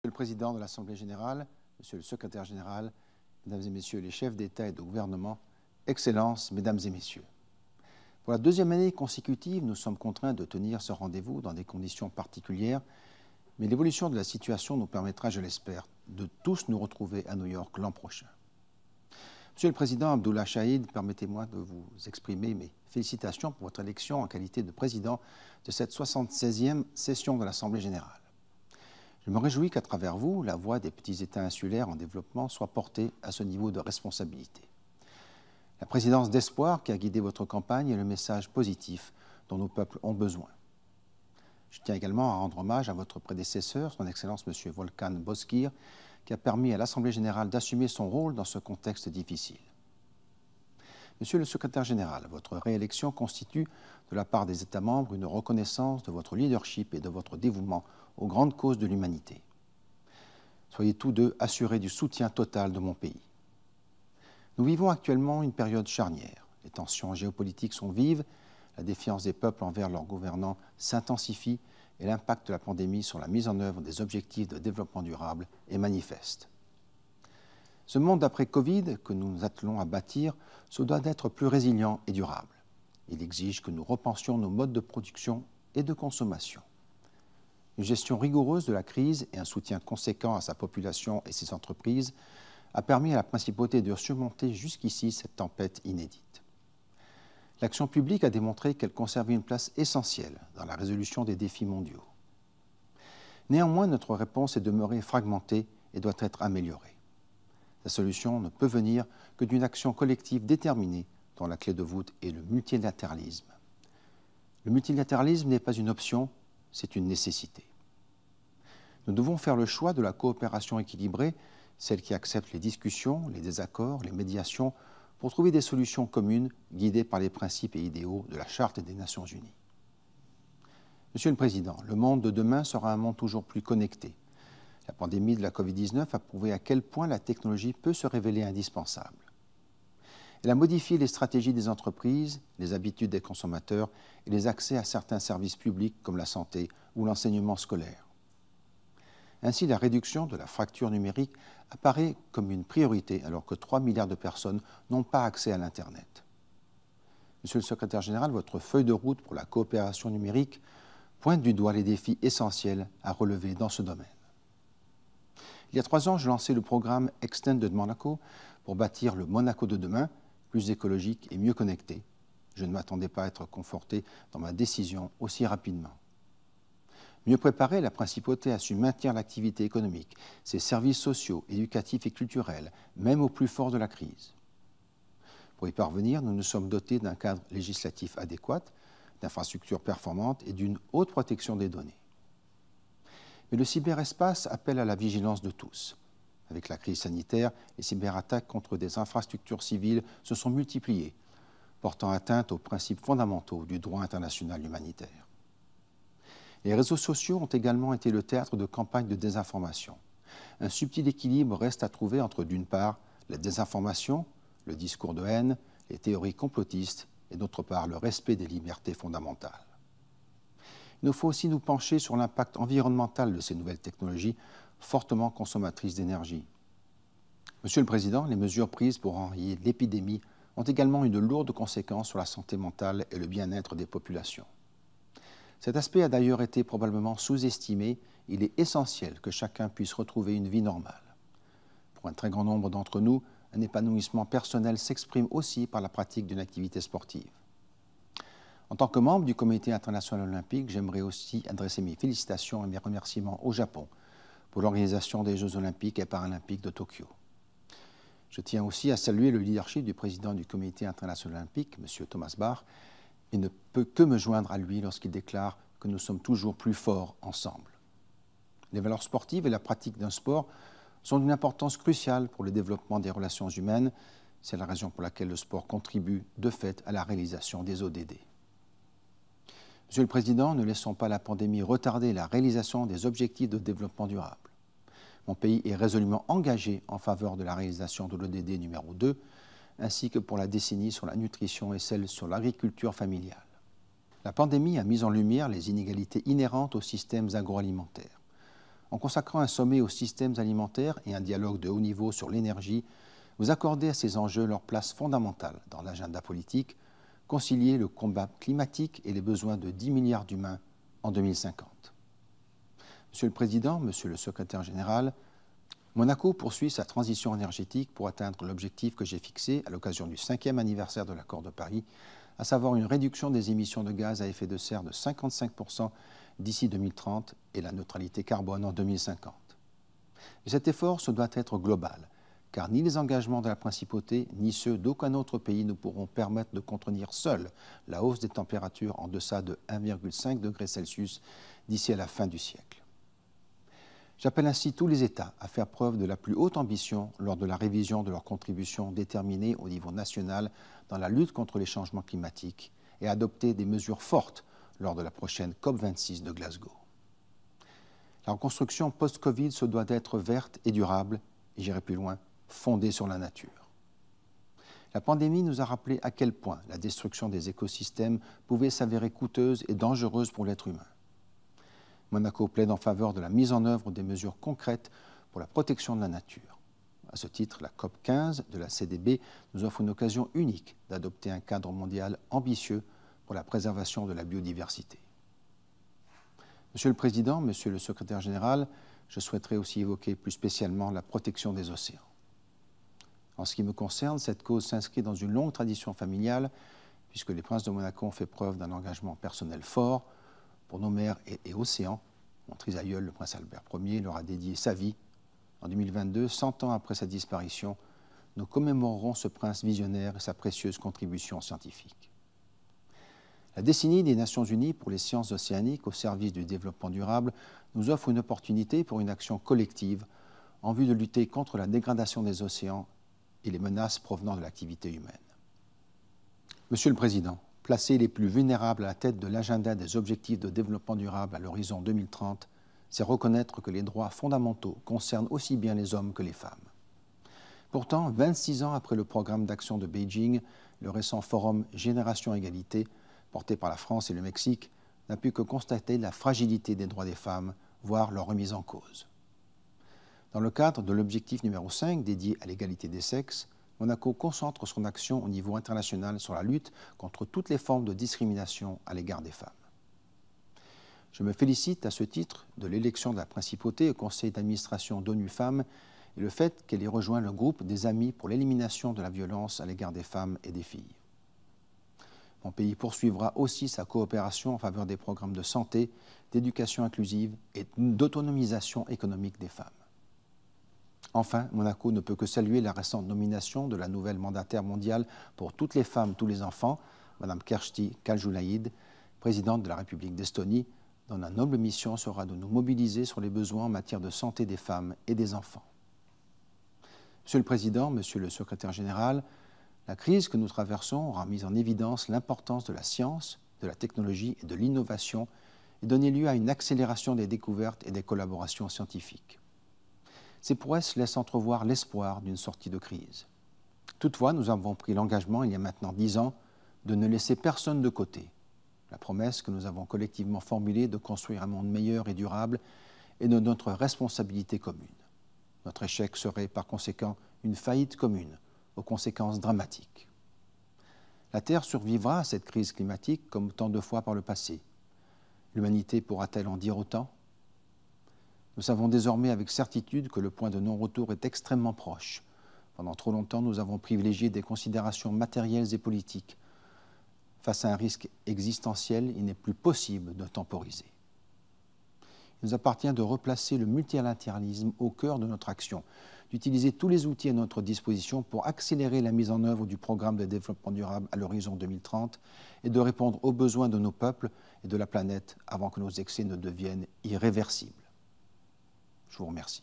Monsieur le Président de l'Assemblée générale, Monsieur le Secrétaire général, Mesdames et Messieurs les chefs d'État et de gouvernement, Excellences, Mesdames et Messieurs. Pour la deuxième année consécutive, nous sommes contraints de tenir ce rendez-vous dans des conditions particulières, mais l'évolution de la situation nous permettra, je l'espère, de tous nous retrouver à New York l'an prochain. Monsieur le Président Abdullah Shahid, permettez-moi de vous exprimer mes félicitations pour votre élection en qualité de président de cette 76e session de l'Assemblée générale. Je me réjouis qu'à travers vous, la voix des petits États insulaires en développement soit portée à ce niveau de responsabilité. La présidence d'espoir qui a guidé votre campagne est le message positif dont nos peuples ont besoin. Je tiens également à rendre hommage à votre prédécesseur, son Excellence M. Volkan Bozkır, qui a permis à l'Assemblée générale d'assumer son rôle dans ce contexte difficile. Monsieur le Secrétaire général, votre réélection constitue, de la part des États membres, une reconnaissance de votre leadership et de votre dévouement aux grandes causes de l'humanité. Soyez tous deux assurés du soutien total de mon pays. Nous vivons actuellement une période charnière. Les tensions géopolitiques sont vives, la défiance des peuples envers leurs gouvernants s'intensifie et l'impact de la pandémie sur la mise en œuvre des objectifs de développement durable est manifeste. Ce monde d'après Covid que nous nous attelons à bâtir se doit d'être plus résilient et durable. Il exige que nous repensions nos modes de production et de consommation. Une gestion rigoureuse de la crise et un soutien conséquent à sa population et ses entreprises a permis à la principauté de surmonter jusqu'ici cette tempête inédite. L'action publique a démontré qu'elle conservait une place essentielle dans la résolution des défis mondiaux. Néanmoins, notre réponse est demeurée fragmentée et doit être améliorée. La solution ne peut venir que d'une action collective déterminée dont la clé de voûte est le multilatéralisme. Le multilatéralisme n'est pas une option, c'est une nécessité. Nous devons faire le choix de la coopération équilibrée, celle qui accepte les discussions, les désaccords, les médiations, pour trouver des solutions communes guidées par les principes et idéaux de la Charte des Nations Unies. Monsieur le Président, le monde de demain sera un monde toujours plus connecté. La pandémie de la Covid-19 a prouvé à quel point la technologie peut se révéler indispensable. Elle a modifié les stratégies des entreprises, les habitudes des consommateurs et les accès à certains services publics comme la santé ou l'enseignement scolaire. Ainsi, la réduction de la fracture numérique apparaît comme une priorité alors que 3 milliards de personnes n'ont pas accès à l'Internet. Monsieur le Secrétaire général, votre feuille de route pour la coopération numérique pointe du doigt les défis essentiels à relever dans ce domaine. Il y a 3 ans, je lançais le programme Extended Monaco pour bâtir le Monaco de demain, plus écologique et mieux connecté. Je ne m'attendais pas à être conforté dans ma décision aussi rapidement. Mieux préparée, la principauté a su maintenir l'activité économique, ses services sociaux, éducatifs et culturels, même au plus fort de la crise. Pour y parvenir, nous nous sommes dotés d'un cadre législatif adéquat, d'infrastructures performantes et d'une haute protection des données. Mais le cyberespace appelle à la vigilance de tous. Avec la crise sanitaire, les cyberattaques contre des infrastructures civiles se sont multipliées, portant atteinte aux principes fondamentaux du droit international humanitaire. Les réseaux sociaux ont également été le théâtre de campagnes de désinformation. Un subtil équilibre reste à trouver entre, d'une part, la désinformation, le discours de haine, les théories complotistes, et d'autre part, le respect des libertés fondamentales. Il nous faut aussi nous pencher sur l'impact environnemental de ces nouvelles technologies, fortement consommatrices d'énergie. Monsieur le Président, les mesures prises pour enrayer l'épidémie ont également eu de lourdes conséquences sur la santé mentale et le bien-être des populations. Cet aspect a d'ailleurs été probablement sous-estimé. Il est essentiel que chacun puisse retrouver une vie normale. Pour un très grand nombre d'entre nous, un épanouissement personnel s'exprime aussi par la pratique d'une activité sportive. En tant que membre du Comité international olympique, j'aimerais aussi adresser mes félicitations et mes remerciements au Japon pour l'organisation des Jeux olympiques et paralympiques de Tokyo. Je tiens aussi à saluer le leadership du président du Comité international olympique, M. Thomas Bach, et ne peut que me joindre à lui lorsqu'il déclare que nous sommes toujours plus forts ensemble. Les valeurs sportives et la pratique d'un sport sont d'une importance cruciale pour le développement des relations humaines. C'est la raison pour laquelle le sport contribue de fait à la réalisation des ODD. Monsieur le Président, ne laissons pas la pandémie retarder la réalisation des objectifs de développement durable. Mon pays est résolument engagé en faveur de la réalisation de l'ODD numéro 2, ainsi que pour la décennie sur la nutrition et celle sur l'agriculture familiale. La pandémie a mis en lumière les inégalités inhérentes aux systèmes agroalimentaires. en consacrant un sommet aux systèmes alimentaires et un dialogue de haut niveau sur l'énergie, vous accordez à ces enjeux leur place fondamentale dans l'agenda politique, concilier le combat climatique et les besoins de 10 milliards d'humains en 2050. Monsieur le Président, Monsieur le Secrétaire général, Monaco poursuit sa transition énergétique pour atteindre l'objectif que j'ai fixé à l'occasion du 5e anniversaire de l'accord de Paris, à savoir une réduction des émissions de gaz à effet de serre de 55% d'ici 2030 et la neutralité carbone en 2050. Mais cet effort se doit être global, car ni les engagements de la Principauté, ni ceux d'aucun autre pays ne pourront permettre de contenir seuls la hausse des températures en deçà de 1,5 degré Celsius d'ici à la fin du siècle. J'appelle ainsi tous les États à faire preuve de la plus haute ambition lors de la révision de leurs contributions déterminées au niveau national dans la lutte contre les changements climatiques et à adopter des mesures fortes lors de la prochaine COP26 de Glasgow. La reconstruction post-Covid se doit d'être verte et durable, et j'irai plus loin, fondée sur la nature. La pandémie nous a rappelé à quel point la destruction des écosystèmes pouvait s'avérer coûteuse et dangereuse pour l'être humain. Monaco plaide en faveur de la mise en œuvre des mesures concrètes pour la protection de la nature. À ce titre, la COP 15 de la CDB nous offre une occasion unique d'adopter un cadre mondial ambitieux pour la préservation de la biodiversité. Monsieur le Président, Monsieur le Secrétaire général, je souhaiterais aussi évoquer plus spécialement la protection des océans. En ce qui me concerne, cette cause s'inscrit dans une longue tradition familiale, puisque les princes de Monaco ont fait preuve d'un engagement personnel fort pour nos mers et océans. Mon trisaïeul, le prince Albert Ier, leur a dédié sa vie. En 2022, 100 ans après sa disparition, nous commémorerons ce prince visionnaire et sa précieuse contribution scientifique. La décennie des Nations Unies pour les sciences océaniques au service du développement durable nous offre une opportunité pour une action collective en vue de lutter contre la dégradation des océans et les menaces provenant de l'activité humaine. Monsieur le Président, placer les plus vulnérables à la tête de l'agenda des objectifs de développement durable à l'horizon 2030, c'est reconnaître que les droits fondamentaux concernent aussi bien les hommes que les femmes. Pourtant, 26 ans après le programme d'action de Beijing, le récent forum Génération Égalité, porté par la France et le Mexique, n'a pu que constater la fragilité des droits des femmes, voire leur remise en cause. Dans le cadre de l'objectif numéro 5 dédié à l'égalité des sexes, Monaco concentre son action au niveau international sur la lutte contre toutes les formes de discrimination à l'égard des femmes. Je me félicite à ce titre de l'élection de la Principauté au conseil d'administration d'ONU Femmes et le fait qu'elle ait rejoint le groupe des Amis pour l'élimination de la violence à l'égard des femmes et des filles. Mon pays poursuivra aussi sa coopération en faveur des programmes de santé, d'éducation inclusive et d'autonomisation économique des femmes. Enfin, Monaco ne peut que saluer la récente nomination de la nouvelle mandataire mondiale pour toutes les femmes, tous les enfants, Mme Kersti Kaljulaid, présidente de la République d'Estonie, dont la noble mission sera de nous mobiliser sur les besoins en matière de santé des femmes et des enfants. Monsieur le Président, Monsieur le Secrétaire général, la crise que nous traversons aura mis en évidence l'importance de la science, de la technologie et de l'innovation et donné lieu à une accélération des découvertes et des collaborations scientifiques. Ces prouesses laissent entrevoir l'espoir d'une sortie de crise. Toutefois, nous avons pris l'engagement, il y a maintenant 10 ans, de ne laisser personne de côté. La promesse que nous avons collectivement formulée de construire un monde meilleur et durable est de notre responsabilité commune. Notre échec serait par conséquent une faillite commune, aux conséquences dramatiques. La Terre survivra à cette crise climatique comme tant de fois par le passé. L'humanité pourra-t-elle en dire autant ? Nous savons désormais avec certitude que le point de non-retour est extrêmement proche. Pendant trop longtemps, nous avons privilégié des considérations matérielles et politiques. Face à un risque existentiel, il n'est plus possible de temporiser. Il nous appartient de replacer le multilatéralisme au cœur de notre action, d'utiliser tous les outils à notre disposition pour accélérer la mise en œuvre du programme de développement durable à l'horizon 2030 et de répondre aux besoins de nos peuples et de la planète avant que nos excès ne deviennent irréversibles. Je vous remercie.